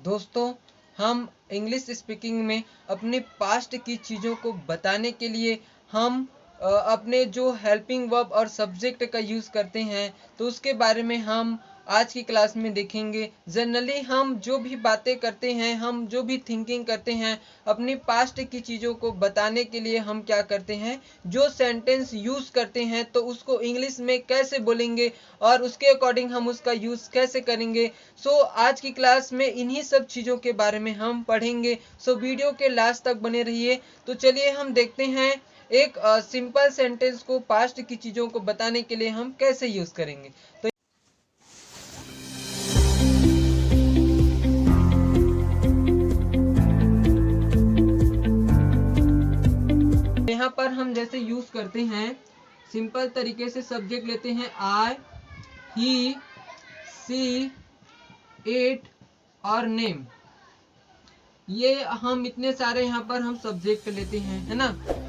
दोस्तों, हम English speaking में अपने पास्ट की चीज़ों को बताने के लिए हम अपने जो हेल्पिंग वर्ब और सब्जेक्ट का यूज़ करते हैं, तो उसके बारे में हम आज की क्लास में देखेंगे। जनरली हम जो भी बातें करते हैं, हम जो भी थिंकिंग करते हैं, अपनी पास्ट की चीज़ों को बताने के लिए हम क्या करते हैं, जो सेंटेंस यूज़ करते हैं तो उसको इंग्लिश में कैसे बोलेंगे और उसके अकॉर्डिंग हम उसका यूज़ कैसे करेंगे। आज की क्लास में इन्हीं सब चीज़ों के बारे में हम पढ़ेंगे। वीडियो के लास्ट तक बने रहिए। तो चलिए हम देखते हैं एक सिंपल सेंटेंस को पास्ट की चीज़ों को बताने के लिए हम कैसे यूज़ करेंगे। तो यहाँ पर हम जैसे यूज़ करते हैं, सिंपल तरीके से सब्जेक्ट लेते हैं आई, ही, सी, इट और नेम। ये हम इतने सारे यहाँ पर हम सब्जेक्ट लेते हैं, है ना।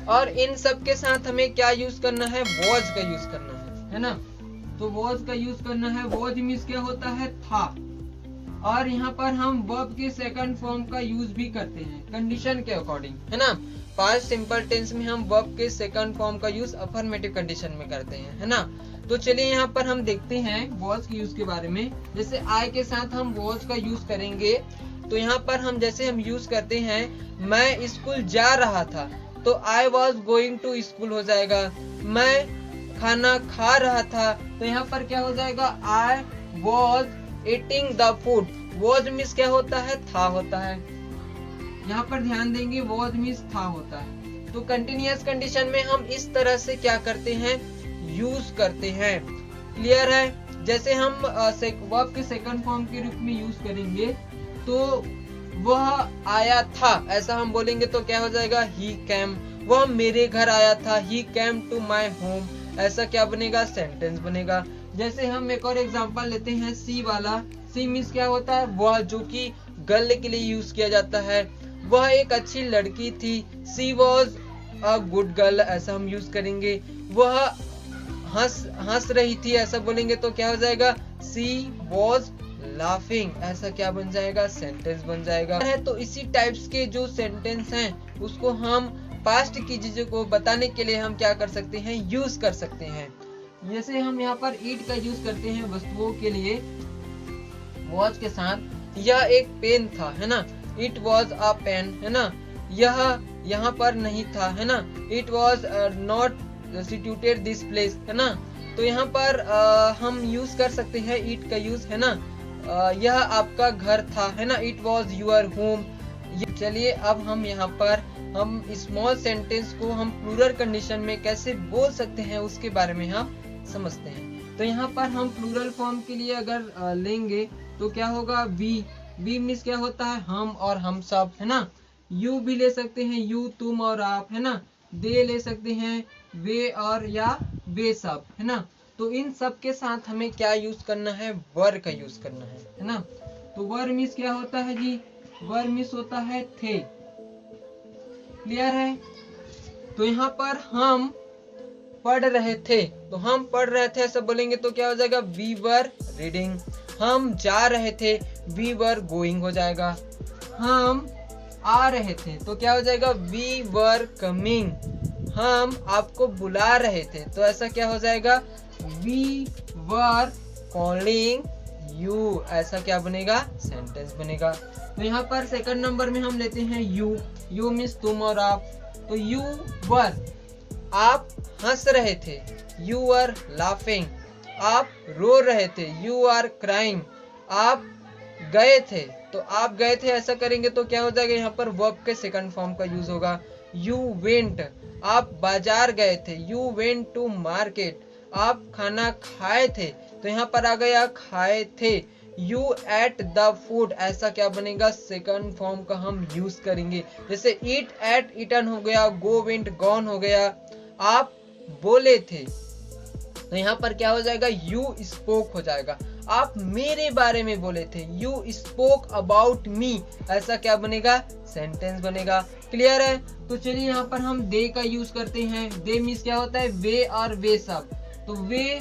और इन सब के साथ हमें क्या यूज करना है, वॉज का यूज करना है ना। तो वॉज का यूज करना है। वॉज मीन्स क्या होता है, था। और यहाँ पर हम वर्ब के सेकंड फॉर्म का यूज भी करते हैं कंडीशन के अकॉर्डिंग, है ना। पास्ट सिंपल टेंस में हम वर्ब के सेकंड फॉर्म का यूज अफर्मेटिव कंडीशन में करते हैं, है ना। तो चलिए यहाँ पर हम देखते हैं वॉज के यूज के बारे में। जैसे आई के साथ हम वॉज का यूज करेंगे, तो यहाँ पर हम जैसे हम यूज करते हैं, मैं स्कूल जा रहा था, तो I was going to school हो जाएगा। मैं खाना खा रहा था, तो यहाँ पर क्या हो जाएगा, I was eating the food. Was means क्या होता है, था होता है। यहाँ पर ध्यान देंगे, वॉज मीन्स था होता है। तो कंटिन्यूअस कंडीशन में हम इस तरह से क्या करते हैं, यूज करते हैं। क्लियर है। जैसे हम वर्ब के सेकंड फॉर्म के रूप में यूज करेंगे, तो वह आया था, ऐसा हम बोलेंगे तो क्या हो जाएगा, ही कैम। वह मेरे घर आया था, he came to my home. ऐसा क्या बनेगा, सेंटेंस बनेगा। जैसे हम एक और एग्जांपल लेते हैं, सी वाला। सी मीन्स क्या होता है, वह, जो कि गर्ल के लिए यूज किया जाता है। वह एक अच्छी लड़की थी, सी वॉज अ गुड गर्ल, ऐसा हम यूज करेंगे। वह हंस रही थी, ऐसा बोलेंगे तो क्या हो जाएगा, सी वॉज लाफिंग। ऐसा क्या बन जाएगा, सेंटेंस बन जाएगा। तो इसी टाइप्स के जो सेंटेंस हैं, उसको हम पास्ट की चीजों को बताने के लिए हम क्या कर सकते हैं, यूज कर सकते हैं। जैसे हम यहाँ पर ईट का यूज करते हैं वस्तुओं के लिए वॉज के साथ। यह एक पेन था, है ना, इट वॉज अ पेन, है ना। यह यहाँ पर नहीं था, है ना, it was not situated this place, है ना। तो यहाँ पर हम यूज कर सकते हैं ईट का यूज, है ना। यह आपका घर था, है ना, इट वॉज यूर होम। चलिए अब हम यहाँ पर हम स्मॉल सेंटेंस को हम प्लूरल कंडीशन में कैसे बोल सकते हैं, उसके बारे में हम समझते हैं। तो यहाँ पर हम प्लूरल फॉर्म के लिए अगर लेंगे तो क्या होगा, वी। वी मीन्स क्या होता है, हम और हम सब, है ना। यू भी ले सकते हैं, यू तुम और आप, है ना। दे ले सकते हैं, वे और या वे सब, है ना। तो इन सब के साथ हमें क्या यूज करना है, वर का यूज करना है ना। तो वर मीन्स क्या होता है जी, वर मीन्स होता है थे। क्लियर है। तो यहाँ पर हम पढ़ रहे थे, तो हम पढ़ रहे थे ऐसा बोलेंगे तो क्या हो जाएगा, वी वर रीडिंग। हम जा रहे थे, वी वर गोइंग हो जाएगा। हम आ रहे थे तो क्या हो जाएगा, वी वर कमिंग। हम आपको बुला रहे थे, तो ऐसा क्या हो जाएगा, वी वर कॉलिंग यू। ऐसा क्या बनेगा, सेंटेंस बनेगा। तो यहाँ पर सेकंड नंबर में हम लेते हैं यू। यू मीन्स तुम और आप। तो यू वर, आप हंस रहे थे, यू आर लाफिंग। आप रो रहे थे, यू आर क्राइंग। आप गए थे, तो आप गए थे, ऐसा करेंगे तो क्या हो जाएगा, यहाँ पर वर्ब के सेकंड फॉर्म का यूज होगा, यू वेंट। आप बाजार गए थे, यू वेंट टू मार्केट। आप खाना खाए थे, तो यहाँ पर आ गया खाए थे, यू एट द फूड। ऐसा क्या बनेगा, सेकंड फॉर्म का हम यूज करेंगे। जैसे ईट एट ईटन हो गया, गो वेंट गॉन हो गया। आप बोले थे, तो यहाँ पर क्या हो जाएगा, यू स्पोक हो जाएगा। आप मेरे बारे में बोले थे, यू स्पोक अबाउट मी। ऐसा क्या बनेगा, सेंटेंस बनेगा। क्लियर है। तो चलिए यहाँ पर हम दे का यूज करते हैं। दे मीन्स क्या होता है, वे और वे सब। तो वे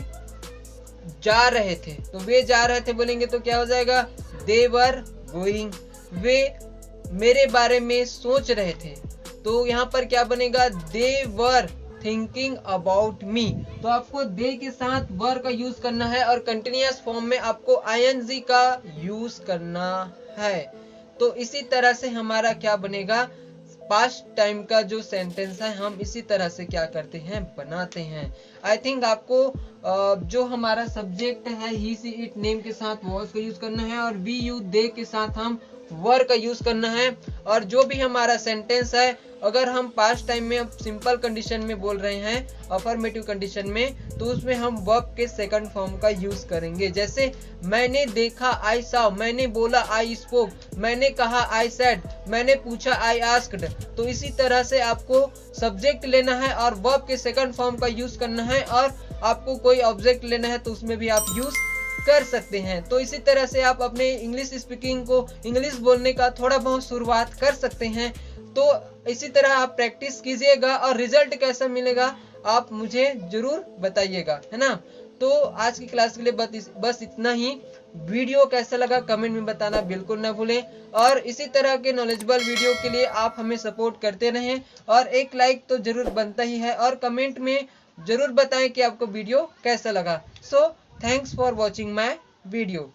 जा रहे थे, तो वे जा रहे थे बोलेंगे तो क्या हो जाएगा, दे वर गोइंग। वे मेरे बारे में सोच रहे थे। तो यहाँ पर क्या बनेगा, दे वर थिंकिंग अबाउट मी। तो आपको दे के साथ वर का यूज करना है और कंटिन्यूअस फॉर्म में आपको ing का यूज करना है। तो इसी तरह से हमारा क्या बनेगा, पास्ट टाइम का जो सेंटेंस है हम इसी तरह से क्या करते हैं, बनाते हैं। आई थिंक आपको जो हमारा सब्जेक्ट है ही सी इट नेम के साथ वॉज का यूज करना है और वी यू दे के साथ हम वर का यूज करना है। और जो भी हमारा सेंटेंस है अगर हम पास्ट टाइम में सिंपल कंडीशन में बोल रहे हैं, अफर्मेटिव कंडीशन में, तो उसमें हम वर्ब के सेकंड फॉर्म का यूज करेंगे। जैसे मैंने देखा आई सॉ, मैंने बोला आई स्पोक, मैंने कहा आई सेड, मैंने पूछा आई आस्क्ड। तो इसी तरह से आपको सब्जेक्ट लेना है और वर्ब के सेकंड फॉर्म का यूज करना है और आपको कोई ऑब्जेक्ट लेना है तो उसमें भी आप यूज कर सकते हैं। तो इसी तरह से आप अपने इंग्लिश स्पीकिंग को, इंग्लिश बोलने का थोड़ा बहुत शुरुआत कर सकते हैं। तो इसी तरह आप प्रैक्टिस कीजिएगा और रिजल्ट कैसा मिलेगा आप मुझे जरूर बताइएगा, है ना। तो आज की क्लास के लिए बस इतना ही। वीडियो कैसा लगा कमेंट में बताना बिल्कुल ना भूलें और इसी तरह के नॉलेजेबल वीडियो के लिए आप हमें सपोर्ट करते रहें और एक लाइक तो जरूर बनता ही है और कमेंट में जरूर बताएं कि आपको वीडियो कैसा लगा। So thanks for watching my video.